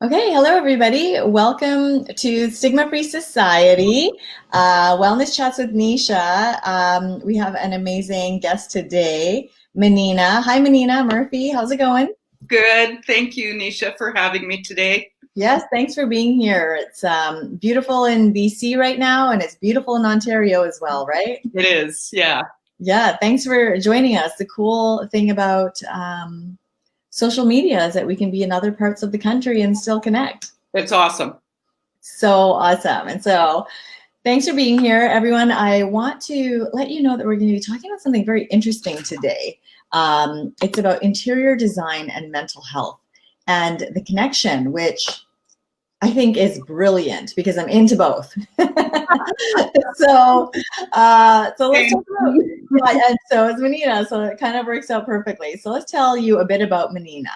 Okay, hello everybody. Welcome to Stigma-Free Society, Wellness Chats with Nisha. We have an amazing guest today, Manina. Hi, Manina Murphy. How's it going? Good. Thank you, Nisha, for having me today. Yes, thanks for being here. It's beautiful in BC right now, and it's beautiful in Ontario as well, right? It is, yeah. Yeah, thanks for joining us. The cool thing about social media is that we can be in other parts of the country and still connect. It's awesome. So awesome. And so thanks for being here, everyone. I want to let you know that we're going to be talking about something very interesting today. It's about interior design and mental health and the connection, which I think is brilliant because I'm into both. so let's talk about, and so is Manina, so it kind of works out perfectly. So let's tell you a bit about Manina.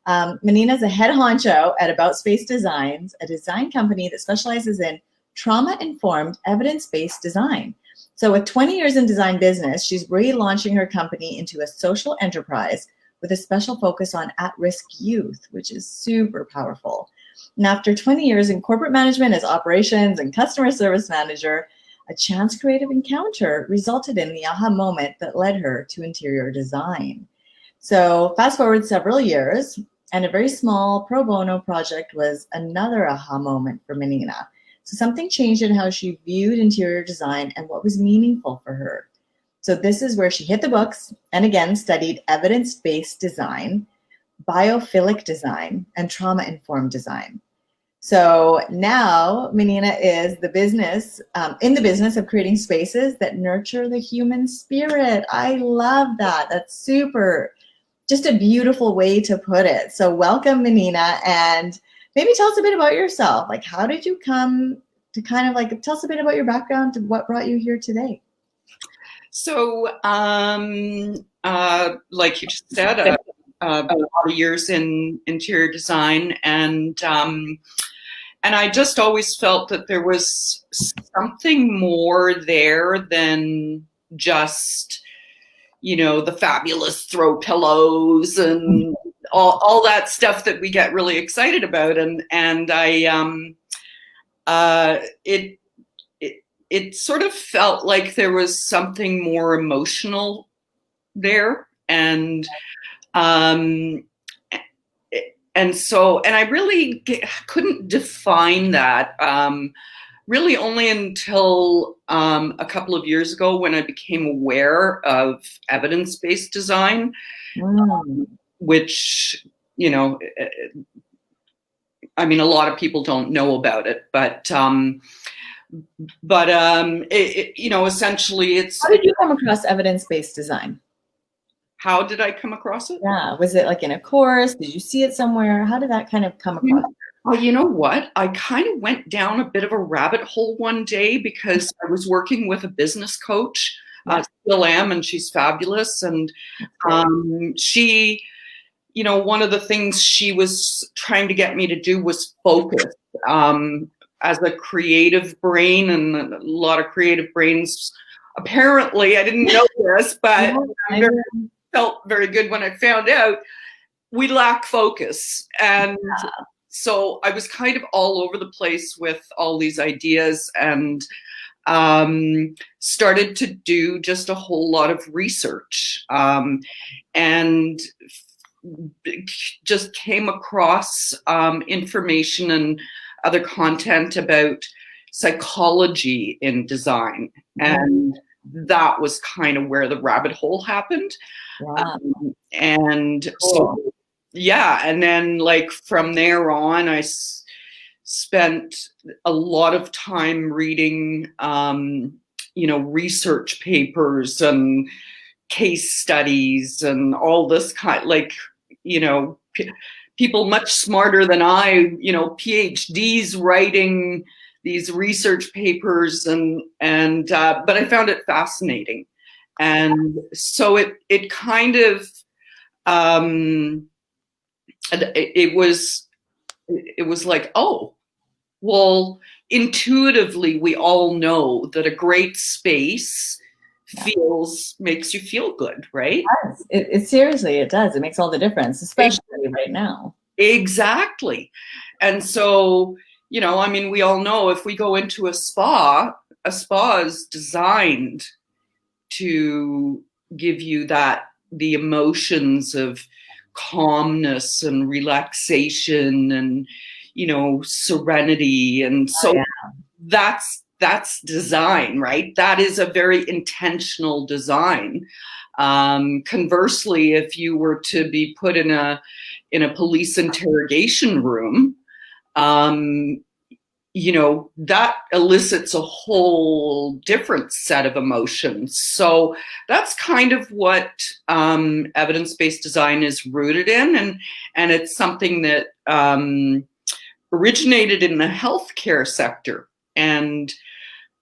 Manina is a head honcho at About Space Designs, a design company that specializes in trauma-informed, evidence-based design. So with 20 years in design business, she's relaunching her company into a social enterprise with a special focus on at-risk youth, which is super powerful. And after 20 years in corporate management as operations and customer service manager, a chance creative encounter resulted in the aha moment that led her to interior design. So fast forward several years, and a very small pro bono project was another aha moment for Manina. So something changed in how she viewed interior design and what was meaningful for her. So this is where she hit the books and again studied evidence-based design, biophilic design, and trauma-informed design. So now Manina is in the business of creating spaces that nurture the human spirit. I love that. That's super, just a beautiful way to put it. So welcome, Manina, and maybe tell us a bit about yourself. Like, how did you come to kind of like, tell us a bit about your background and what brought you here today? So, like you just said, a lot of years in interior design, and I just always felt that there was something more there than just, the fabulous throw pillows and all that stuff that we get really excited about. And it it sort of felt like there was something more emotional there, um, and I really couldn't define that, really only until a couple of years ago when I became aware of evidence-based design, which, I mean, a lot of people don't know about it, but essentially it's. How did you come across evidence-based design? How did I come across it? Yeah, was it like in a course? Did you see it somewhere? How did that kind of come across? Well, you know what? I kind of went down a bit of a rabbit hole one day because I was working with a business coach. Still am, and she's fabulous. And she, one of the things she was trying to get me to do was focus. As a creative brain, and a lot of creative brains, apparently, I didn't know this, but felt very good when I found out, we lack focus. And so I was kind of all over the place with all these ideas, and started to do just a whole lot of research, and just came across information and other content about psychology in design. And that was kind of where the rabbit hole happened. And so, yeah. And then like from there on, I spent a lot of time reading, research papers and case studies and all this kind, people much smarter than I, PhDs writing these research papers, but I found it fascinating. And so it kind of, it was like, oh, well, intuitively, we all know that a great space makes you feel good, right? It seriously, it does. It makes all the difference, especially right now. Exactly. And so, you know, I mean, we all know if we go into a spa is designed to give you the emotions of calmness and relaxation and, you know, serenity. And so that's design, right? That is a very intentional design. Conversely, if you were to be put in a police interrogation room, you know, that elicits a whole different set of emotions. So that's kind of what evidence-based design is rooted in, and it's something that originated in the healthcare sector. And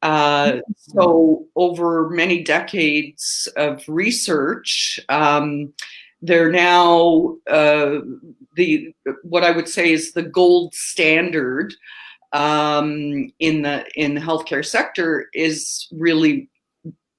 so over many decades of research, they're now what I would say is the gold standard in the healthcare sector is really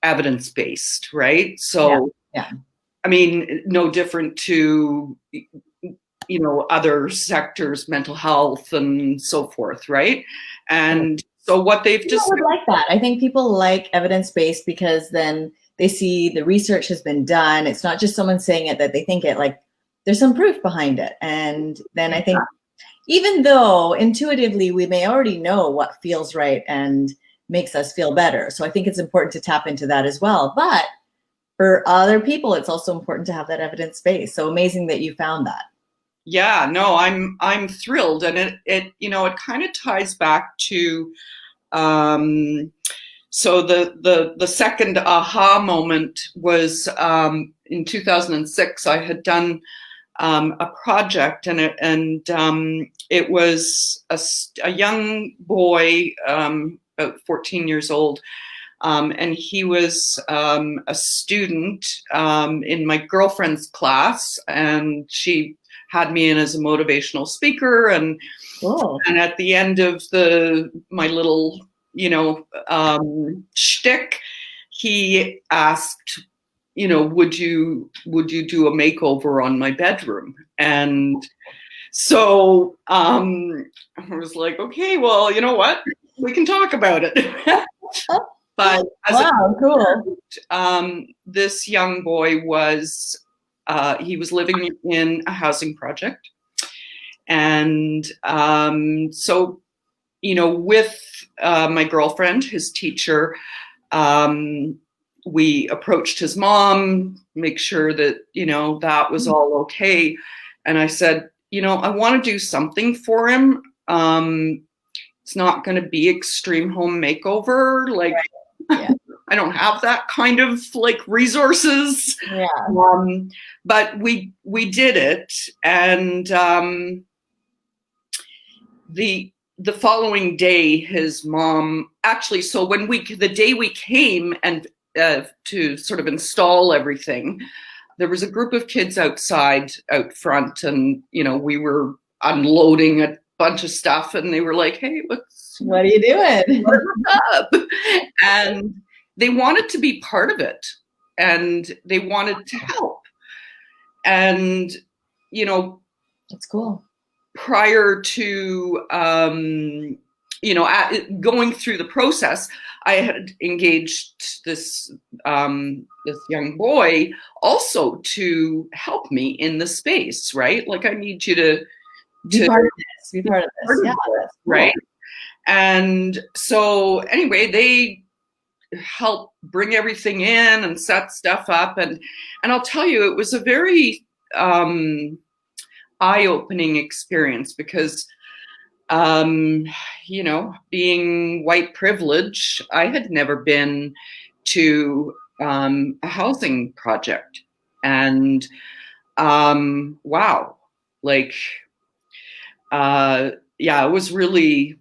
evidence-based, right? So, I mean, no different to, you know, other sectors, mental health and so forth, right? And so what they've just like that. I think people like evidence-based because then they see the research has been done. It's not just someone saying it that they think it, like there's some proof behind it. And then I think even though intuitively we may already know what feels right and makes us feel better. So I think it's important to tap into that as well. But for other people, it's also important to have that evidence base. So amazing that you found that. Yeah, no, I'm thrilled. And it you know, it kind of ties back to so the second aha moment was in 2006. I had done a project, and it was a young boy, about 14 years old, and he was a student in my girlfriend's class, and she had me in as a motivational speaker, and at the end of my little, you know, shtick, he asked, you know, would you do a makeover on my bedroom? And so I was like, okay, well, you know what, we can talk about it. But cool. This young boy was he was living in a housing project, and so, you know, with my girlfriend, his teacher, we approached his mom, make sure that, you know, that was all okay. And I said, you know, I want to do something for him. It's not going to be extreme home makeover. Like, I don't have that kind of like resources. But we did it. And the following day, his mom actually, so when the day we came and to sort of install everything, there was a group of kids out front, and, you know, we were unloading a bunch of stuff, and they were like, hey, what are you doing? What's up? And they wanted to be part of it, and they wanted to help. And, you know, that's cool. Prior to, you know, going through the process, I had engaged this young boy also to help me in the space, right? Like, I need you to be part of this. Be part of this. Yeah, right. And so anyway, they helped bring everything in and set stuff up, and I'll tell you, it was a very eye-opening experience because, you know, being white privilege, I had never been to a housing project, and wow, like, yeah, it was really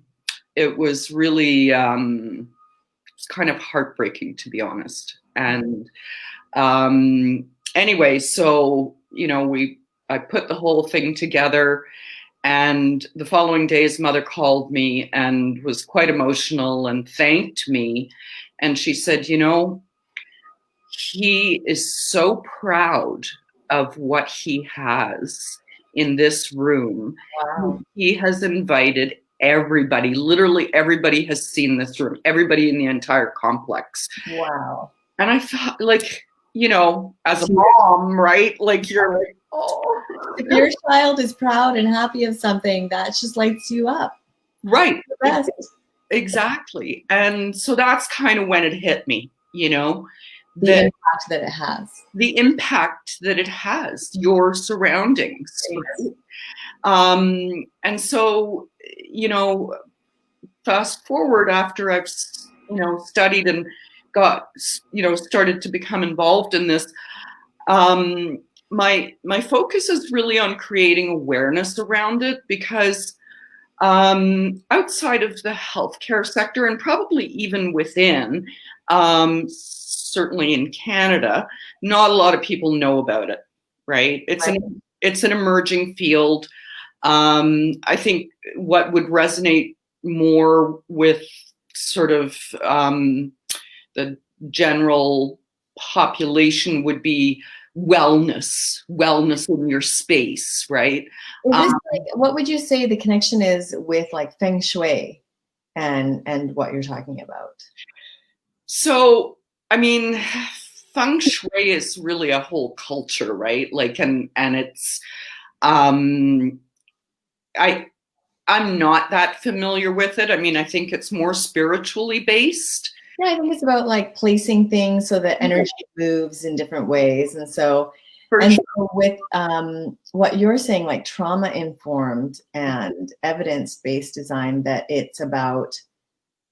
it's kind of heartbreaking, to be honest. And anyway, so, you know, I put the whole thing together, and the following day his mother called me and was quite emotional and thanked me. And she said, you know, he is so proud of what he has in this room. Wow. He has invited everybody, literally everybody has seen this room, everybody in the entire complex. Wow. And I thought, like, you know, as a mom, right? Like, you're like, oh. If your child is proud and happy of something, that just lights you up. Right. The best. Exactly. And so that's kind of when it hit me, you know, The impact that it has. The impact that it has, your surroundings. Yes. Right? And so, you know, fast forward after I've, you know, studied and got, you know, started to become involved in this, my focus is really on creating awareness around it, because outside of the healthcare sector, and probably even within, certainly in Canada, not a lot of people know about it, right? It's an emerging field. I think what would resonate more with sort of the general population would be wellness in your space, right? Is this like, what would you say the connection is with like feng shui and what you're talking about? So, I mean, feng shui is really a whole culture, right? Like, and it's, I'm not that familiar with it. I mean, I think it's more spiritually based. Yeah, I think it's about like placing things so that energy moves in different ways. And so, so with what you're saying, like trauma informed and evidence-based design, that it's about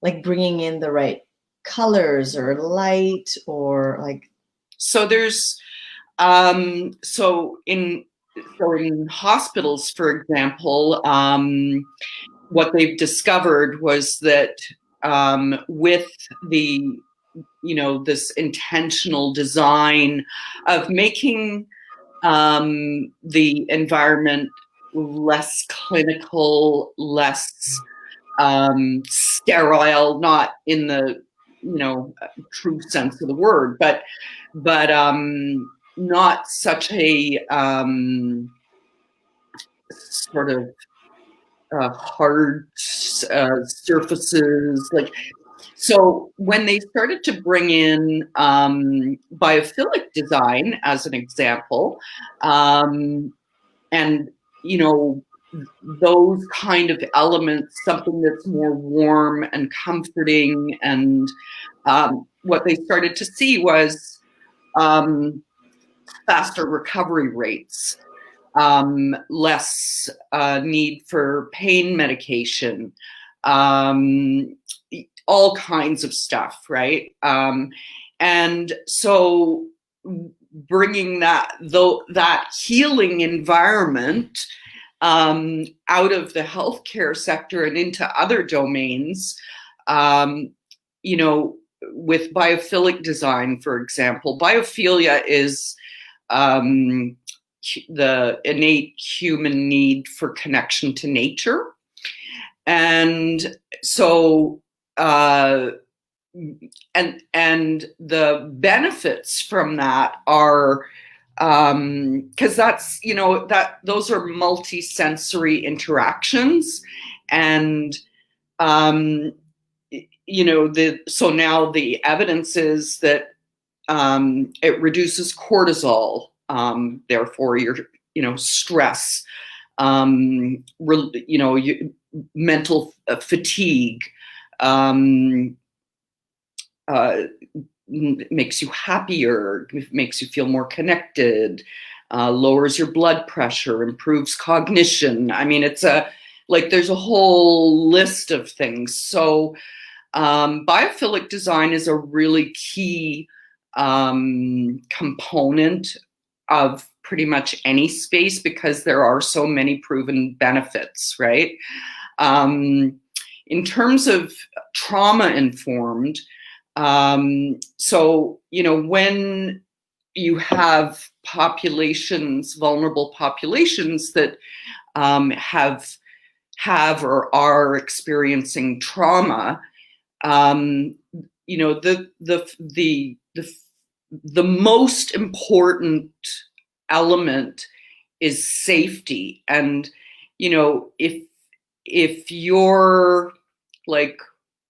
like bringing in the right colors or light or like. So there's, so in hospitals, for example, what they've discovered was that with the, you know, this intentional design of making the environment less clinical, less sterile, not in the, you know, true sense of the word, but not such a sort of hard surfaces. Like, so when they started to bring in biophilic design as an example, and, you know, those kind of elements, something that's more warm and comforting, and what they started to see was faster recovery rates, less need for pain medication, all kinds of stuff, right? And so bringing that healing environment out of the healthcare sector and into other domains, you know, with biophilic design, for example. Biophilia is the innate human need for connection to nature. And so, and the benefits from that are, because that's, you know, that those are multi-sensory interactions, and you know, so now the evidence is that it reduces cortisol, therefore your, you know, stress, you know, mental fatigue, makes you happier, makes you feel more connected, lowers your blood pressure, improves cognition. I mean, it's like there's a whole list of things. So biophilic design is a really key component of pretty much any space, because there are so many proven benefits, right? In terms of trauma informed, so, you know, when you have populations, vulnerable populations that have or are experiencing trauma, you know, the most important element is safety. And, you know, if you're like,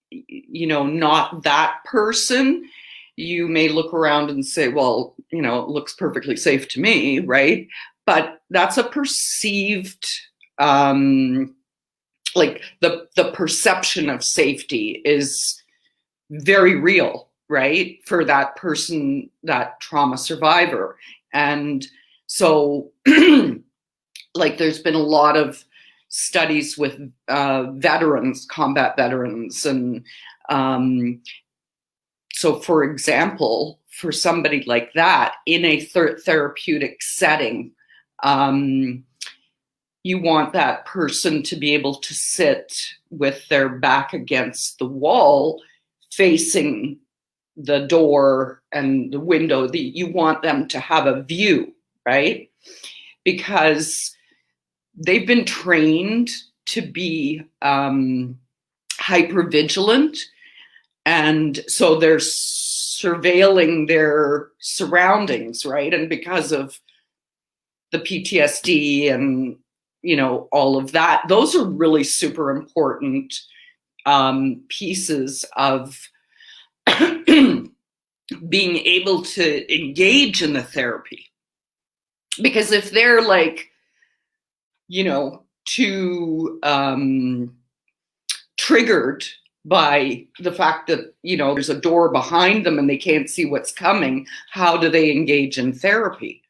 you know, not that person, you may look around and say, well, you know, it looks perfectly safe to me, right? But that's a perceived, like the perception of safety is very real, right? For that person, that trauma survivor. And so like there's been a lot of studies with veterans, combat veterans. And so for example, for somebody like that in a therapeutic setting, you want that person to be able to sit with their back against the wall, facing the door and the window. You want them to have a view, right? Because they've been trained to be hypervigilant. And so they're surveilling their surroundings, right? And because of the PTSD and, you know, all of that, those are really super important pieces of being able to engage in the therapy. Because if they're like, you know, too triggered by the fact that, you know, there's a door behind them and they can't see what's coming, how do they engage in therapy,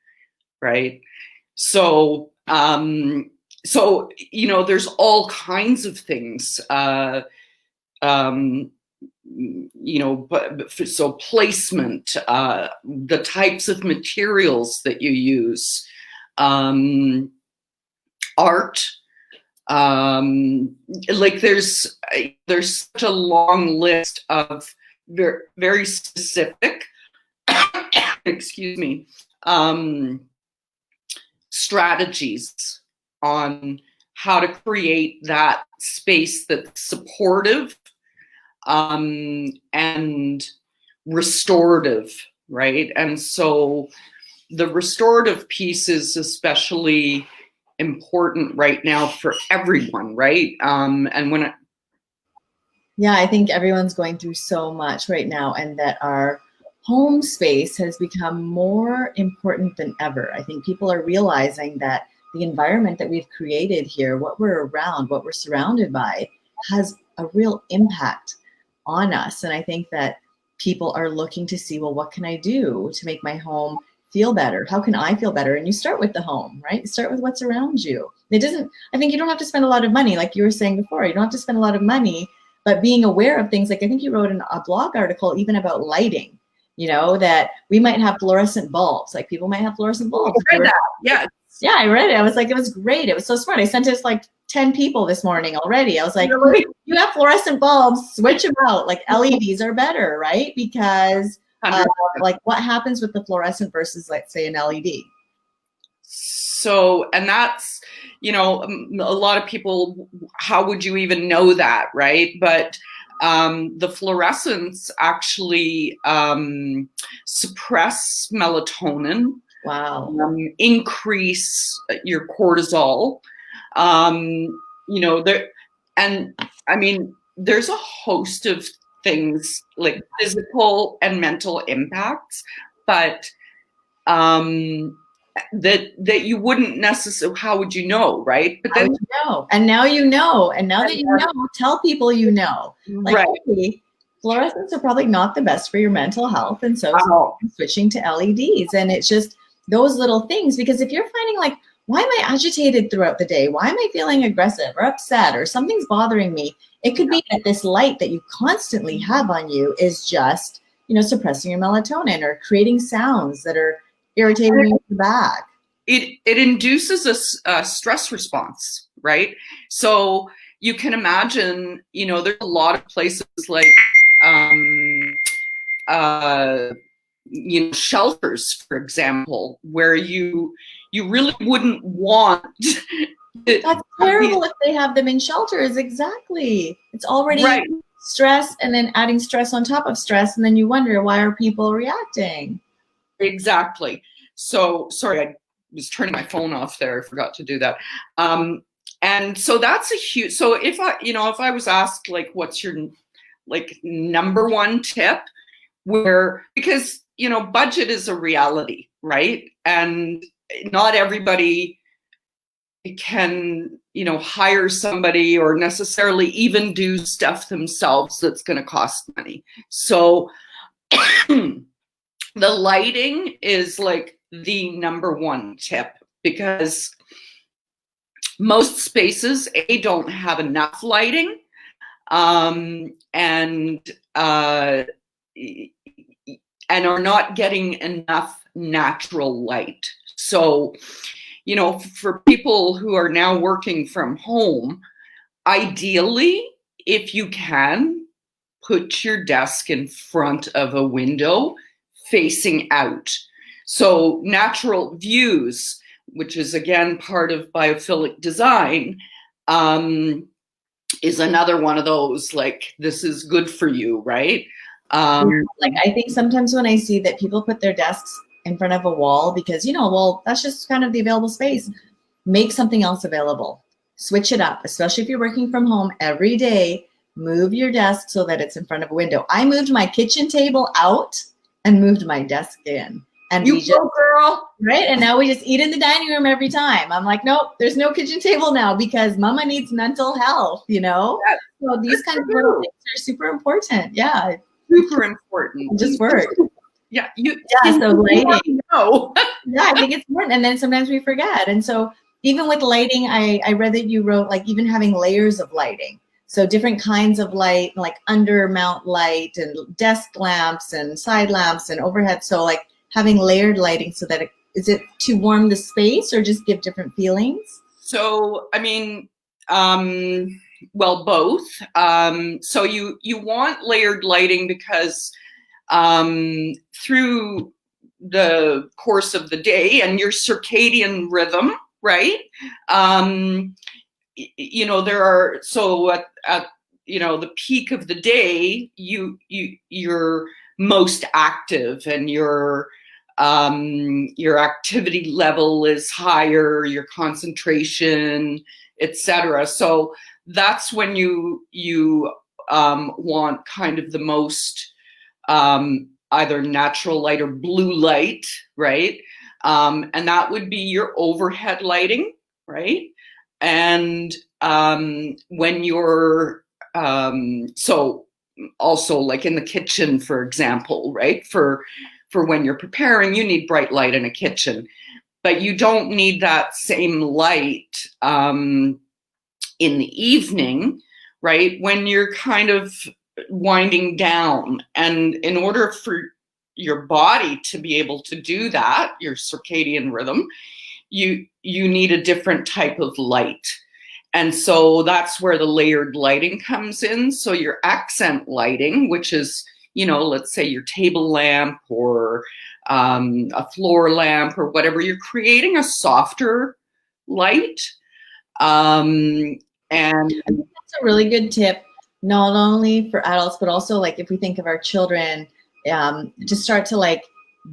right? So, so, you know, there's all kinds of things, you know, so placement, the types of materials that you use, art, like there's such a long list of very, very specific, excuse me, strategies on how to create that space that's supportive and restorative, right? And so the restorative piece is especially important right now for everyone, right? And when yeah, I think everyone's going through so much right now, and that our home space has become more important than ever. I think people are realizing that the environment that we've created here, what we're around, what we're surrounded by, has a real impact on us. And I think that people are looking to see, well, what can I do to make my home feel better? How can I feel better? And you start with the home, right? You start with what's around you. It doesn't, I think you don't have to spend a lot of money, like you were saying before. You don't have to spend a lot of money, but being aware of things, like I think you wrote in a blog article even about lighting, you know, that we might have fluorescent bulbs, like people might have fluorescent bulbs. I read that. Yeah. Yeah, I read it. I was like, it was great. It was so smart. I sent it to like 10 people this morning already. I was like, Really? You have fluorescent bulbs, switch them out. Like LEDs are better, right? Because like what happens with the fluorescent versus, let's say, an LED? So, and that's, you know, a lot of people, how would you even know that, right? But the fluorescents actually suppress melatonin. Wow. Increase your cortisol. You know, there, and I mean, there's a host of things like physical and mental impacts, but that you wouldn't necessarily, how would you know, right? But then you know, and now you know, and now that you know, tell people you know. Like, right. Hey, fluorescents are probably not the best for your mental health, and so switching to LEDs, and it's just those little things. Because if you're finding like, why am I agitated throughout the day? Why am I feeling aggressive or upset or something's bothering me? It could be that this light that you constantly have on you is just, you know, suppressing your melatonin or creating sounds that are irritating you in the back. It induces a stress response, right? So you can imagine, you know, there's a lot of places like, you know, shelters, for example, where you really wouldn't want. That's terrible if they have them in shelters. Exactly. It's already right. Stress, and then adding stress on top of stress, and then you wonder, why are people reacting? Exactly. So sorry, I was turning my phone off there. I forgot to do that. And so that's a huge, so if I was asked like, what's your like number one tip, because, budget is a reality, right? And not everybody can, hire somebody or necessarily even do stuff themselves that's going to cost money. So the lighting is like the number one tip, because most spaces, don't have enough lighting, and are not getting enough natural light. So, for people who are now working from home, ideally, if you can, put your desk in front of a window facing out. So natural views, which is again part of biophilic design, is another one of those, like, this is good for you, right? Like, I think sometimes when I see that people put their desks in front of a wall because, well, that's just kind of the available space, make something else available. Switch it up, especially if you're working from home every day. Move your desk so that it's in front of a window. I moved my kitchen table out and moved my desk in. And you go, girl. Right? And now we just eat in the dining room every time. I'm like, nope, there's no kitchen table now because mama needs mental health, Yes. So these kinds of little things are super important. Yeah. Super important. It just work. Yeah. So lighting. No. Yeah, I think it's important. And then sometimes we forget. And so even with lighting, I read that you wrote like even having layers of lighting. So different kinds of light, like under mount light and desk lamps and side lamps and overhead. So like having layered lighting so that is it to warm the space or just give different feelings? So, I mean, well, both. So you want layered lighting because through the course of the day and your circadian rhythm, right? There are, so at the peak of the day, you're most active and your activity level is higher, your concentration, etc. So that's when you want kind of the most either natural light or blue light, right? And that would be your overhead lighting, right? And when you're so also like in the kitchen, for example, right? For when you're preparing, you need bright light in a kitchen, but you don't need that same light in the evening, right? When you're kind of winding down. And in order for your body to be able to do that, your circadian rhythm, you need a different type of light. And so that's where the layered lighting comes in. So your accent lighting, which is, let's say your table lamp or a floor lamp or whatever, you're creating a softer light. And I think that's a really good tip, not only for adults, but also like if we think of our children, to start to like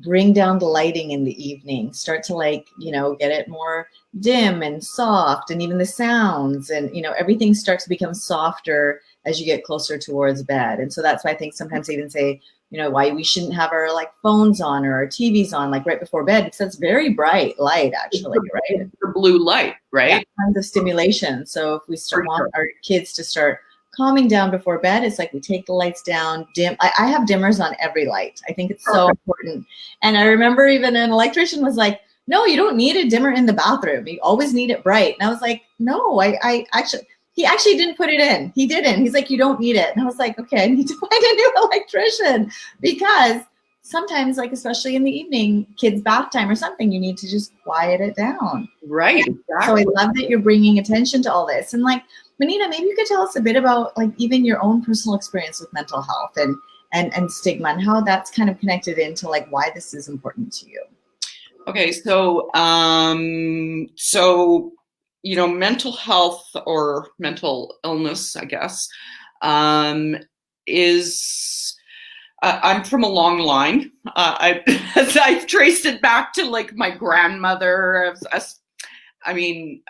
bring down the lighting in the evening, start to like, get it more dim and soft, and even the sounds and, everything starts to become softer as you get closer towards bed. And so that's why I think sometimes they even say, why we shouldn't have our like phones on or our TVs on like right before bed, because that's very bright light actually, right? The blue light, right? Yeah, tons of stimulation. So if we want our kids to start calming down before bed, it's like we take the lights down, dim. I have dimmers on every light. I think it's so important. And I remember even an electrician was like, no, you don't need a dimmer in the bathroom. You always need it bright. And I was like, no, he actually didn't put it in. He didn't. He's like, you don't need it. And I was like, okay, I need to find a new electrician, because sometimes, like, especially in the evening, kids' bath time or something, you need to just quiet it down. Right. Exactly. So I love that you're bringing attention to all this. And like, Manina, maybe you could tell us a bit about like even your own personal experience with mental health and stigma and how that's kind of connected into like why this is important to you. Okay, so mental health or mental illness, I guess, is I'm from a long line. I've traced it back to like my grandmother. I mean,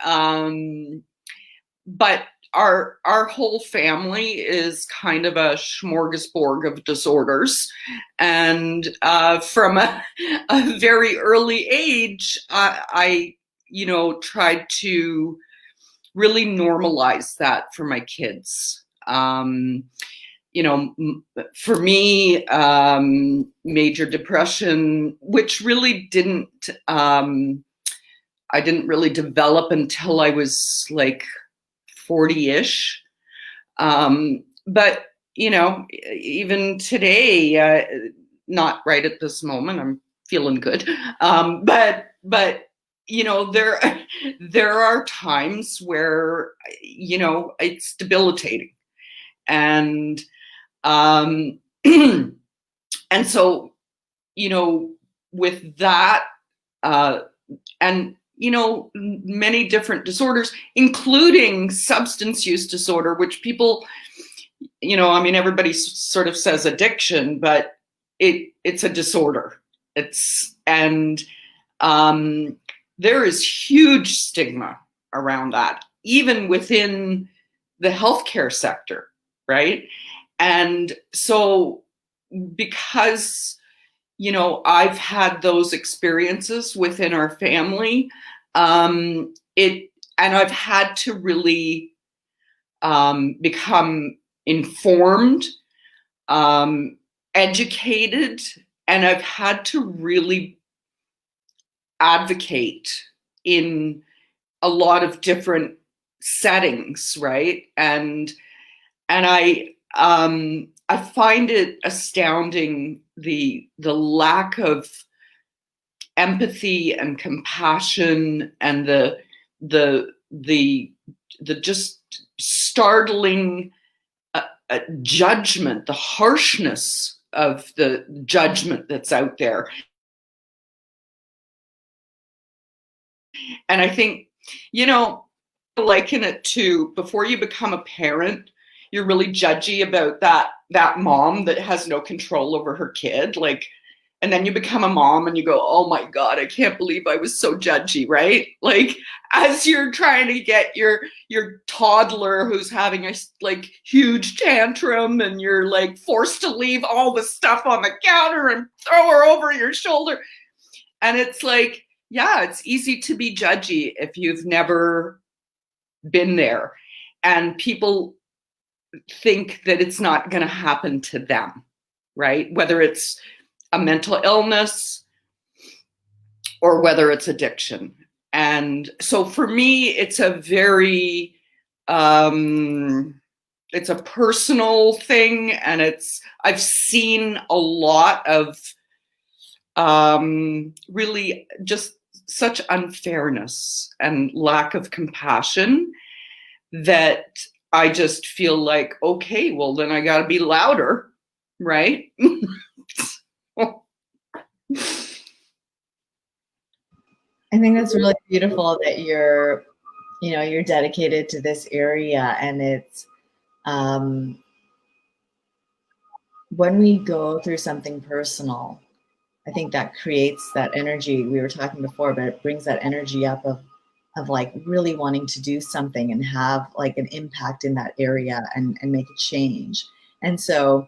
but our whole family is kind of a smorgasbord of disorders, and from a very early age, I tried to really normalize that for my kids. For me, major depression, which really I didn't really develop until I was like 40-ish. But, even today, not right at this moment, I'm feeling good. But there are times where, it's debilitating. And, and so, with that, and, many different disorders, including substance use disorder, which people, everybody sort of says addiction, but it's a disorder. There is huge stigma around that, even within the healthcare sector, right? And so because, I've had those experiences within our family, and I've had to really become informed, educated, and I've had to really advocate in a lot of different settings, right? And I find it astounding the lack of empathy and compassion and the just startling judgment, the harshness of the judgment that's out there. And I think, liken it to before you become a parent, you're really judgy about that mom that has no control over her kid. Like, and then you become a mom and you go, oh my God, I can't believe I was so judgy, right? Like, as you're trying to get your toddler who's having a like huge tantrum, and you're like forced to leave all the stuff on the counter and throw her over your shoulder. And it's like, yeah, it's easy to be judgy if you've never been there. And people think that it's not going to happen to them, right? Whether it's a mental illness or whether it's addiction. And so for me, it's a very, it's a personal thing. And I've seen a lot of really just such unfairness and lack of compassion that I just feel like, okay, well, then I got to be louder, right? I think that's really beautiful that you're dedicated to this area. And it's, when we go through something personal, I think that creates that energy. We were talking before, but it brings that energy up of like really wanting to do something and have like an impact in that area and make a change. And so,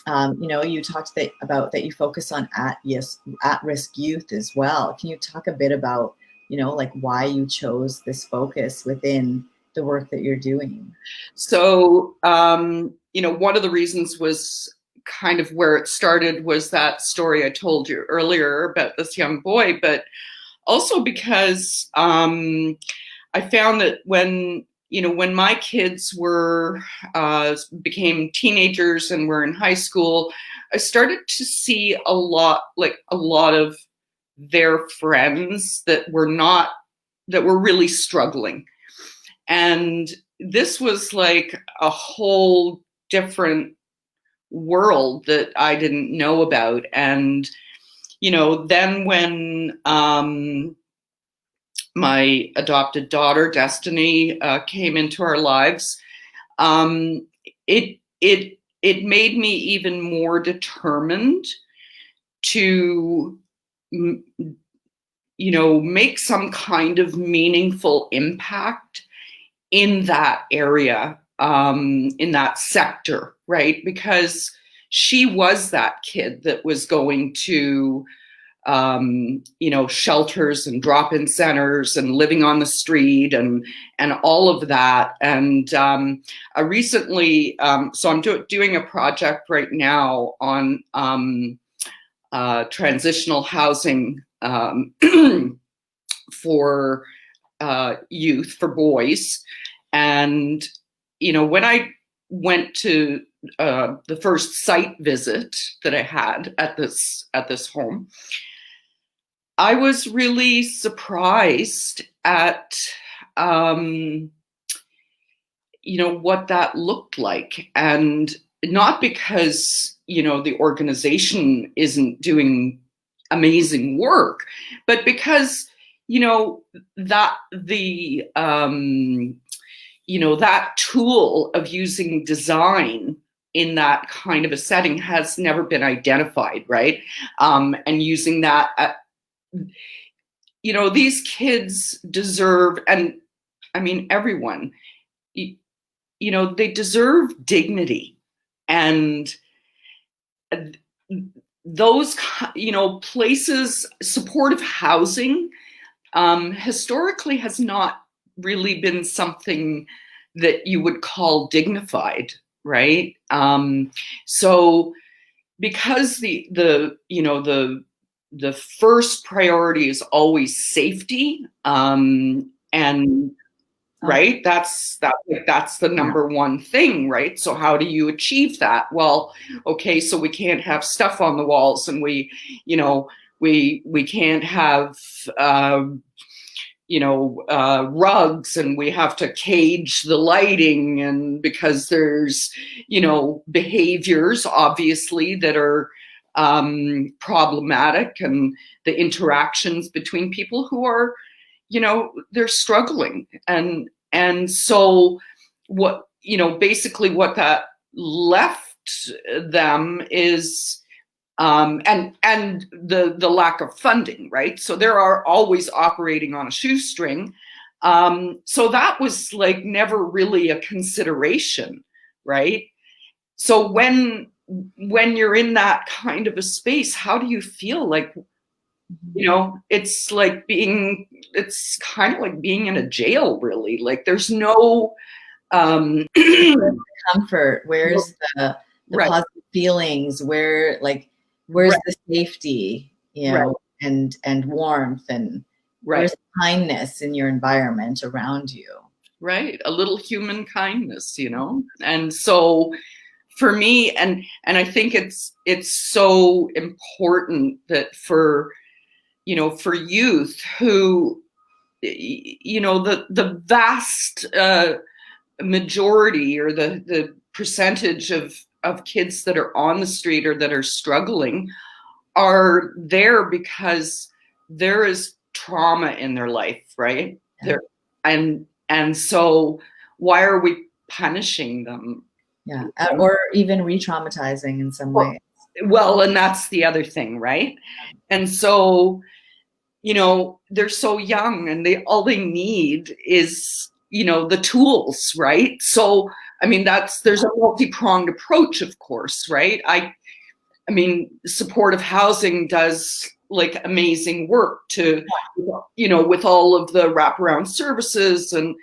you talked about that you focus on at-risk youth as well. Can you talk a bit about, like why you chose this focus within the work that you're doing? So, one of the reasons was kind of where it started was that story I told you earlier about this young boy, but also because I found that when my kids became teenagers and were in high school, I started to see a lot of their friends that were really struggling. And this was like a whole different world that I didn't know about. And, then when my adopted daughter, Destiny, came into our lives, it it made me even more determined to, make some kind of meaningful impact in that area, in that sector, right? Because she was that kid that was going to, shelters and drop-in centers and living on the street and all of that. And I recently, so I'm doing a project right now on transitional housing for youth, for boys. And, when I went to the first site visit that I had at this home, I was really surprised at, what that looked like. And not because, the organization isn't doing amazing work, but because, that that tool of using design in that kind of a setting has never been identified, right? And using that, these kids deserve, and I mean, everyone, they deserve dignity. And those, places, supportive housing, historically has not really been something that you would call dignified, right? So because the first priority is always safety, and right, that's the number one thing, right? So how do you achieve that? Well, okay, so we can't have stuff on the walls, and we can't have rugs, and we have to cage the lighting, and because there's behaviors obviously that are problematic, and the interactions between people who are they're struggling. And so what, basically what that left them is, and the lack of funding, right? So there are always operating on a shoestring. So that was like never really a consideration, right? So when you're in that kind of a space, how do you feel? Like, it's kind of like being in a jail, really. Like there's no comfort. Where's the right. positive feelings? Where's right. the safety, right. and warmth, and right. where's the kindness in your environment around you? Right. A little human kindness, And so for me, and I think it's so important that for youth who, the vast majority, or the percentage of kids that are on the street or that are struggling are there because there is trauma in their life, right? Yeah. And so why are we punishing them? Yeah, or even re-traumatizing in some way. Well, and that's the other thing, right? And so, they're so young, and all they need is, the tools, right? So, I mean, there's a multi-pronged approach, of course, right? I mean, supportive housing does like amazing work to, with all of the wraparound services and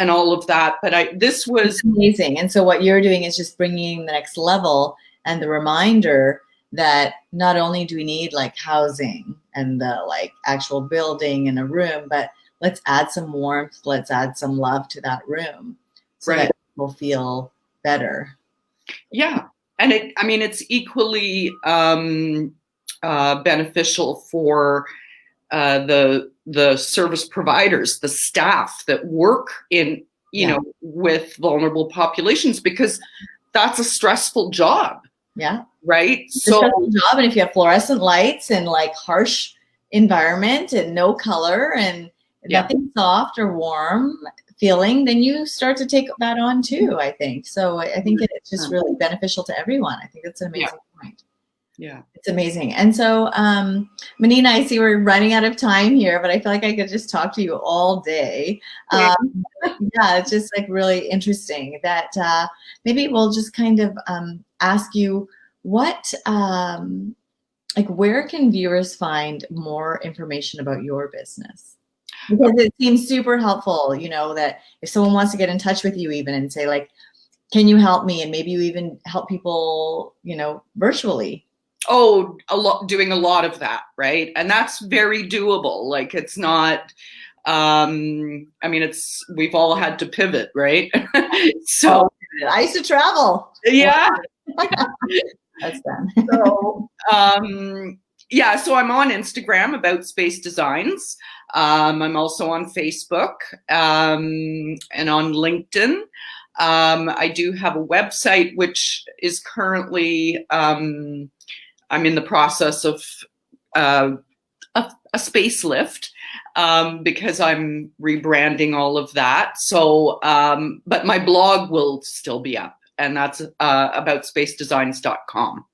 all of that. But this was amazing. And so what you're doing is just bringing the next level, and the reminder that not only do we need like housing and the like actual building and a room, but let's add some warmth, let's add some love to that room, so that people feel better. Yeah. And it's equally beneficial for the service providers, the staff that work in, with vulnerable populations, because that's a stressful job. Yeah. Right. It's a stressful job. And if you have fluorescent lights and like harsh environment and no color and nothing soft or warm, feeling, then you start to take that on too, I think. So I think it's just really beneficial to everyone. I think that's an amazing point. Yeah. It's amazing. And so, Manina, I see we're running out of time here, but I feel like I could just talk to you all day. Yeah, it's just like really interesting that maybe we'll just kind of ask you what, like where can viewers find more information about your business? Because it seems super helpful, you know, that if someone wants to get in touch with you even and say like, can you help me? And maybe you even help people, you know, virtually. Oh, doing a lot of that, right? And that's very doable. Like it's not, I mean, we've all had to pivot, right? So I used to travel. Yeah. That's done. So, yeah, so I'm on Instagram, About Space Designs. I'm also on Facebook and on LinkedIn. I do have a website, which is currently, I'm in the process of a facelift because I'm rebranding all of that. So, but my blog will still be up, and that's aboutspacedesigns.com.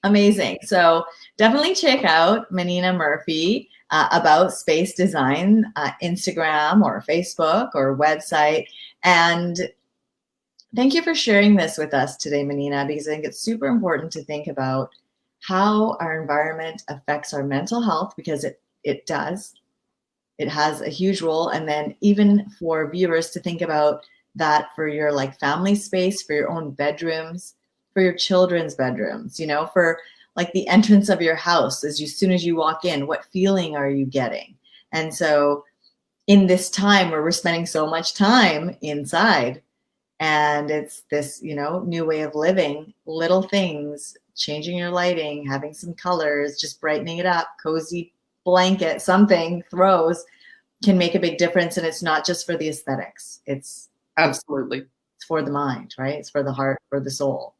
Amazing. So definitely check out Manina Murphy, About Space Design, Instagram or Facebook or website. And thank you for sharing this with us today, Manina, because I think it's super important to think about how our environment affects our mental health, because it does. It has a huge role. And then even for viewers to think about that for your like family space, for your own bedrooms, for your children's bedrooms, you know, for like the entrance of your house, as soon as you walk in, what feeling are you getting? And so in this time where we're spending so much time inside, and it's this, you know, new way of living, little things, changing your lighting, having some colors, just brightening it up, cozy blanket, something, throws, can make a big difference. And it's not just for the aesthetics. It's absolutely, it's for the mind, right? It's for the heart, for the soul.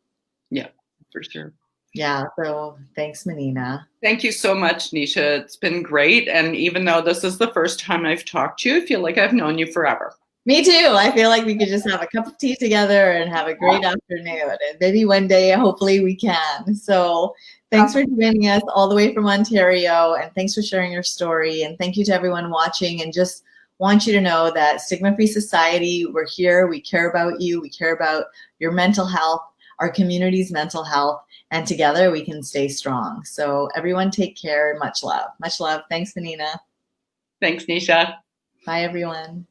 Yeah, for sure. Yeah. So thanks, Manina. Thank you so much, Nisha. It's been great. And even though this is the first time I've talked to you, I feel like I've known you forever. Me too. I feel like we could just have a cup of tea together and have a great afternoon. And maybe one day, hopefully we can. So thanks for joining us all the way from Ontario. And thanks for sharing your story. And thank you to everyone watching. And just want you to know that Stigma-Free Society, we're here. We care about you. We care about your mental health, our community's mental health. And together we can stay strong. So everyone take care and much love. Much love. Thanks, Manina. Thanks, Nisha. Bye, everyone.